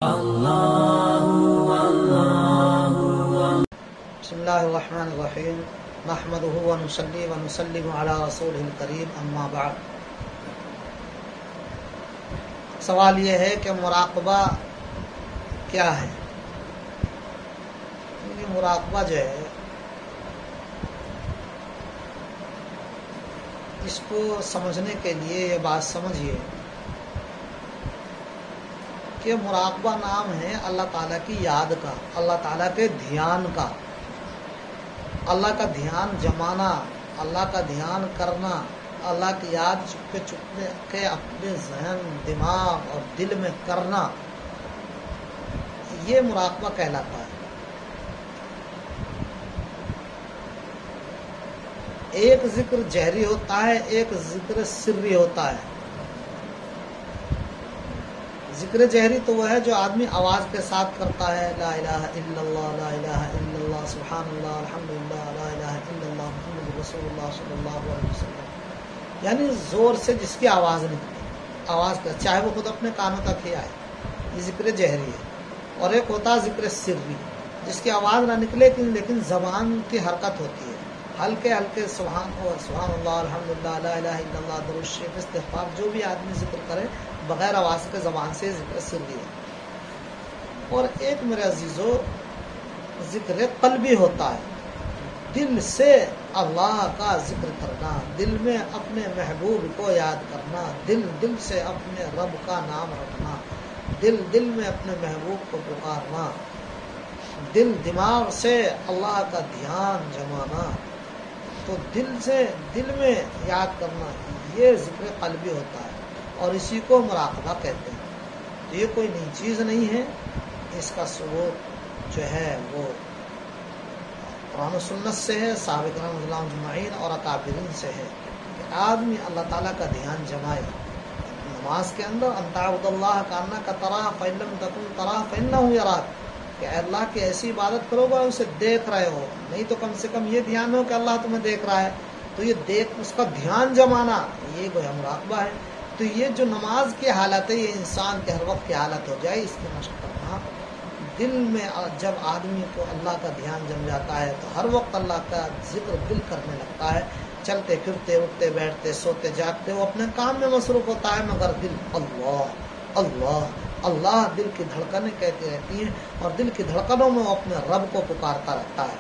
بسم اللہ الرحمن الرحیم نحمدہ ونصلی ونسلم علی رسولہ الکریم اما بعد۔ سوال یہ ہے کہ مراقبہ کیا ہے؟ یہ مراقبہ جو ہے اس کو سمجھنے کے لیے یہ بات سمجھیے کہ مراقبہ نام ہے اللہ تعالیٰ کی یاد کا، اللہ تعالیٰ کے دھیان کا، اللہ کا دھیان جمانا، اللہ کا دھیان کرنا، اللہ کی یاد چپکے چپکے کے اپنے ذہن، دماغ اور دل میں کرنا، یہ مراقبہ کہلاتا ہے۔ ایک ذکر جہری ہوتا ہے، ایک ذکر سری ہوتا ہے۔ ذکر جہری تو وہ ہے جو آدمی آواز کے ساتھ کرتا ہے، لا الہ الا اللہ، لا الہ الا اللہ، سبحان اللہ، الحمدللہ، لا الہ الا اللہ، محمد رسول اللہ صلی اللہ علیہ وسلم، یعنی زور سے جس کی آواز نکلے، آواز کا، چاہے وہ خود اپنے کانوں تک ہی آئے، یہ ذکر جہری ہے۔ اور ایک ہوتا ہے ذکر سری، جس کی آواز نہ نکلے لیکن زبان کی حرکت ہوتی ہے، ہلکے ہلکے سبحان اللہ، الحمدللہ، لا الہ الا اللہ، درود شریف، استغفار، جو بھی آدمی ذکر کرے بغیر آواز کے زبان سے ذکر سری ہے۔ اور ایک میرے عزیزو ذکر قلبی ہوتا ہے، دل سے اللہ کا ذکر کرنا، دل میں اپنے محبوب کو یاد کرنا، دل سے اپنے رب کا نام رکھنا، دل میں اپنے محبوب کو پکارنا، دماغ سے اللہ کا دھیان جمانا، تو دل میں یاد کرنا، یہ ذکر قلبی ہوتا ہے اور اسی کو مراقبہ کہتے ہیں۔ یہ کوئی نئی چیز نہیں ہے، اس کا ثبوت جو ہے وہ قرآن و سنت سے ہے، صحابہ کرام رضی اللہ عنہم اجمعین اور اکابرین سے ہے کہ آدمی اللہ تعالیٰ کا دھیان جمائے نماز کے اندر، ان تعبد اللہ کانک تراہ فإن لم تکن تراہ فإنہ یراک، کہ اللہ کی ایسی عبادت کرو گا اسے دیکھ رہے ہو، نہیں تو کم سے کم یہ دھیان ہو کہ اللہ تمہیں دیکھ رہا ہے، تو یہ اس کا دھیان جمانا یہ کوئی مراقبہ ہے۔ تو یہ جو نماز کی حالت ہے یہ انسان کے ہر وقت کی حالت ہو جائے، اس کی مشق کرنا۔ دل میں جب آدمی کو اللہ کا دھیان جم جاتا ہے تو ہر وقت اللہ کا ذکر دل کرنے لگتا ہے، چلتے پھرتے، اٹھتے بیٹھتے، سوتے جاگتے وہ اپنے کام میں مصروف ہوتا ہے، مگر دل اللہ اللہ اللہ، دل کی دھڑکنیں کہتی رہتی ہیں، اور دل کی دھڑکنوں میں وہ اپنے رب کو پکارتا رہتا ہے،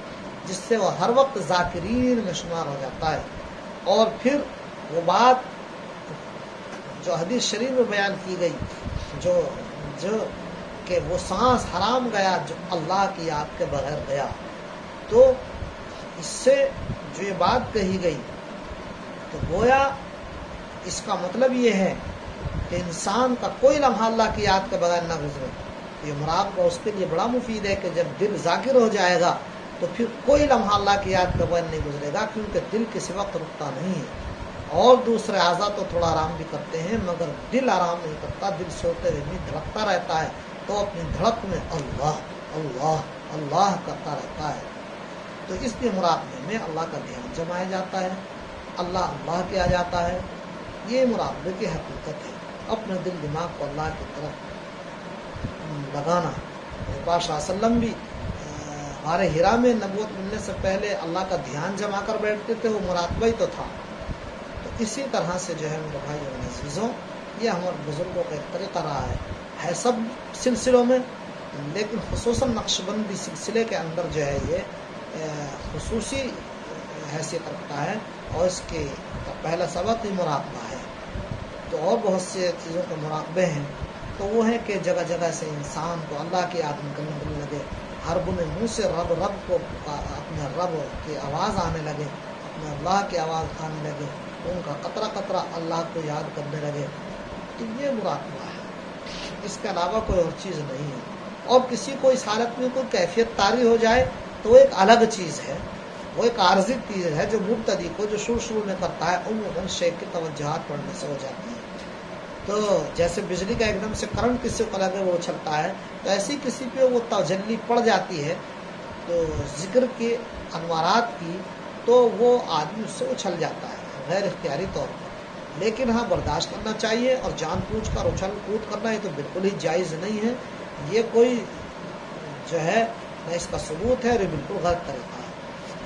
جس سے وہ ہر وقت ذاکرین میں شمار ہو جاتا ہے۔ اور پھر وہ بات جو حدیث شریف میں بیان کی گئی، جو کہ وہ سانس حرام گیا جو اللہ کی یاد کے بغیر گیا، تو اس سے جو یہ بات کہی گئی تو گویا اس کا مطلب یہ ہے کہ انسان کا کوئی لمحہ اللہ کی یاد کے بغیر نہ گزرے۔ یہ مراقبہ اس کے لیے بڑا مفید ہے کہ جب دل ذاکر ہو جائے گا تو پھر کوئی لمحہ اللہ کی یاد کے بغیر نہیں گزرے گا، کیونکہ دل کسی وقت رکتا نہیں ہے۔ اور دوسرے اعضاء تو تھوڑا آرام بھی کرتے ہیں، مگر دل آرام نہیں کرتا، دل سوتے ہوئے بھی دھڑکتا رہتا ہے، تو اپنی دھڑک میں اللہ اللہ اللہ کرتا رہتا ہے۔ تو اس لیے مراقبے میں اللہ کا دھیان جمایا جاتا ہے، اللہ اللہ کیا جاتا ہے، یہ مراقبے کی حقیقت ہے، اپنے دل دماغ کو اللہ کی طرف لگانا۔ پاک صلی اللہ علیہ وسلم بھی غار حرا میں نبوت ملنے سے پہلے اللہ کا دھیان جما کر بیٹھتے تھے، وہ مراقبہ ہی تو تھا۔ تو اسی طرح سے جو ہے میرے بھائی اور عزیزوں، یہ ہمارے بزرگوں کا ایک طریقہ رہا ہے سب سلسلوں میں، لیکن خصوصاً نقش بندی سلسلے کے اندر جو ہے یہ خصوصی حیثیت رکھتا ہے، اور اس کے پہلا سبق ہی مراقبہ ہے۔ تو اور بہت سے چیزوں کے مراقبے ہیں، تو وہ ہے کہ جگہ جگہ سے انسان کو اللہ کی یاد نکلنے لگے، ہر بنے منہ سے رب کو اپنے رب کی آواز آنے لگے، اپنے اللہ کی آواز آنے لگے، ان کا قطرہ قطرہ اللہ کو یاد کرنے لگے، تو یہ مراقبہ ہے، اس کے علاوہ کوئی اور چیز نہیں ہے۔ اور کسی کو اس حالت میں کوئی کیفیت طاری ہو جائے تو وہ ایک الگ چیز ہے، وہ ایک عارضی چیز ہے جو مبتدی کو جو شروع میں کرتا ہے عموماً شیخ کی توجہات پڑھنے سے ہو جاتی ہے۔ تو جیسے بجلی کا ایک دم سے کرنٹ کسی کو لگے وہ اچھلتا ہے، تو ایسی کسی پہ وہ تجلی پڑ جاتی ہے تو ذکر کے انوارات کی، تو وہ آدمی اس سے اچھل جاتا ہے غیر اختیاری طور پر۔ لیکن ہاں برداشت کرنا چاہیے، اور جان بوجھ کر اچھل کود کرنا یہ تو بالکل ہی جائز نہیں ہے، یہ کوئی جو ہے نہ اس کا ثبوت ہے اور یہ بالکل غلط طریقہ ہے.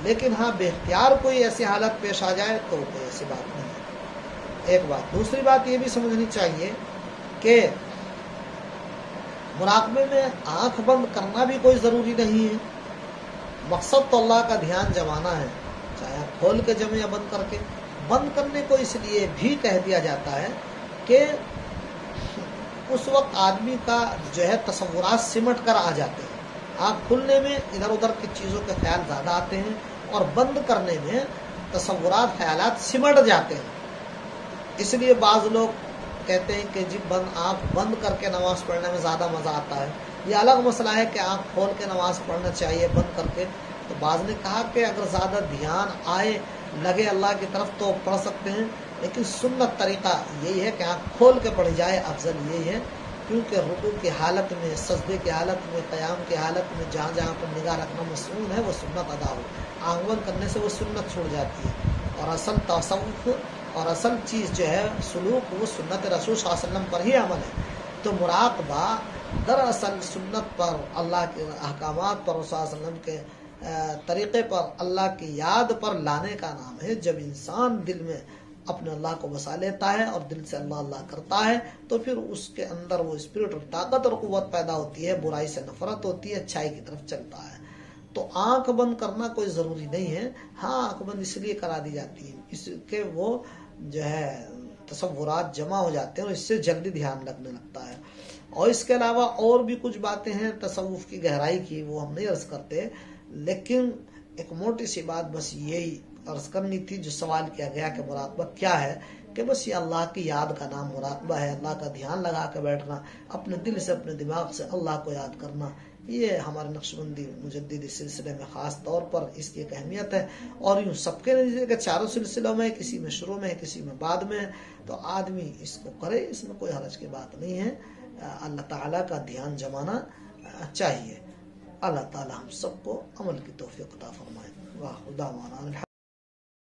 لیکن ہاں بے اختیار کوئی ایسی حالت پیش آ جائے تو کوئی ایسی بات نہیں ہے. ایک بات. دوسری بات یہ بھی سمجھنی چاہیے کہ مراقبے میں آنکھ بند کرنا بھی کوئی ضروری نہیں ہے. مقصد تو اللہ کا دھیان جمانا ہے، چاہے آپ کھول کے جمیں یا بند کر کے. بند کرنے کو اس لیے بھی کہہ دیا جاتا ہے کہ اس وقت آدمی کا جو ہے تصورات سمٹ کر آ جاتے ہیں. آنکھ کھلنے میں ادھر ادھر کی چیزوں کے خیال زیادہ آتے ہیں اور بند کرنے میں تصورات خیالات سمٹ جاتے ہیں. اس لیے بعض لوگ کہتے ہیں کہ جی آنکھ بند کر کے نماز پڑھنے میں زیادہ مزہ آتا ہے. یہ الگ مسئلہ ہے کہ آنکھ کھول کے نماز پڑھنا چاہیے بند کر کے. تو بعض نے کہا کہ اگر زیادہ دھیان آئے لگے اللہ کی طرف تو پڑھ سکتے ہیں، لیکن سنت طریقہ یہی ہے کہ آنکھ کھول کے پڑھی جائے. افضل یہی ہے کیونکہ رکوع کی حالت میں، سجدے کی حالت میں، قیام کی حالت میں جہاں جہاں پر نگاہ رکھنا مسنون ہے وہ سنت ادا ہو. آنکھ بند کرنے سے وہ سنت چھوڑ جاتی ہے. اور اصل تصوف اور اصل چیز جو ہے سلوک وہ سنت رسول صلی اللہ علیہ وسلم پر ہی عمل ہے. تو مراقبہ دراصل سنت پر، اللہ کے احکامات پر، رسول صلی اللہ علیہ وسلم کے طریقے پر، اللہ کی یاد پر لانے کا نام ہے. جب انسان دل میں اپنے اللہ کو بسا لیتا ہے اور دل سے اللہ اللہ کرتا ہے تو پھر اس کے اندر وہ اسپرٹ اور طاقت اور قوت پیدا ہوتی ہے، برائی سے نفرت ہوتی ہے، اچھائی کی طرف چلتا ہے. تو آنکھ بند کرنا کوئی ضروری نہیں ہے. ہاں آنکھ بند اس لیے کرا دی جاتی ہے اس کے وہ جو ہے تصورات جمع ہو جاتے ہیں اور اس سے جلدی دھیان لگنے لگتا ہے. اور اس کے علاوہ اور بھی کچھ باتیں ہیں تصوف کی گہرائی کی، وہ ہم نہیں عرض کرتے. لیکن ایک موٹی سی بات بس یہی عرض کرنی تھی جو سوال کیا گیا کہ مراقبہ کیا ہے، کہ بس یہ اللہ کی یاد کا نام مراقبہ ہے. اللہ کا دھیان لگا کے بیٹھنا، اپنے دل سے اپنے دماغ سے اللہ کو یاد کرنا. یہ ہمارے نقشبندی مجددی سلسلے میں خاص طور پر اس کی ایک اہمیت ہے. اور یوں سب کے نتیجے کے چاروں سلسلوں میں، کسی میں شروع میں کسی میں بعد میں، تو آدمی اس کو کرے، اس میں کوئی حرج کی بات نہیں ہے. اللہ تعالیٰ کا دھیان جمانا چاہیے. اللہ تعالیٰ ہم سب کو عمل کی توفیق عطا فرمائے. واہ خدا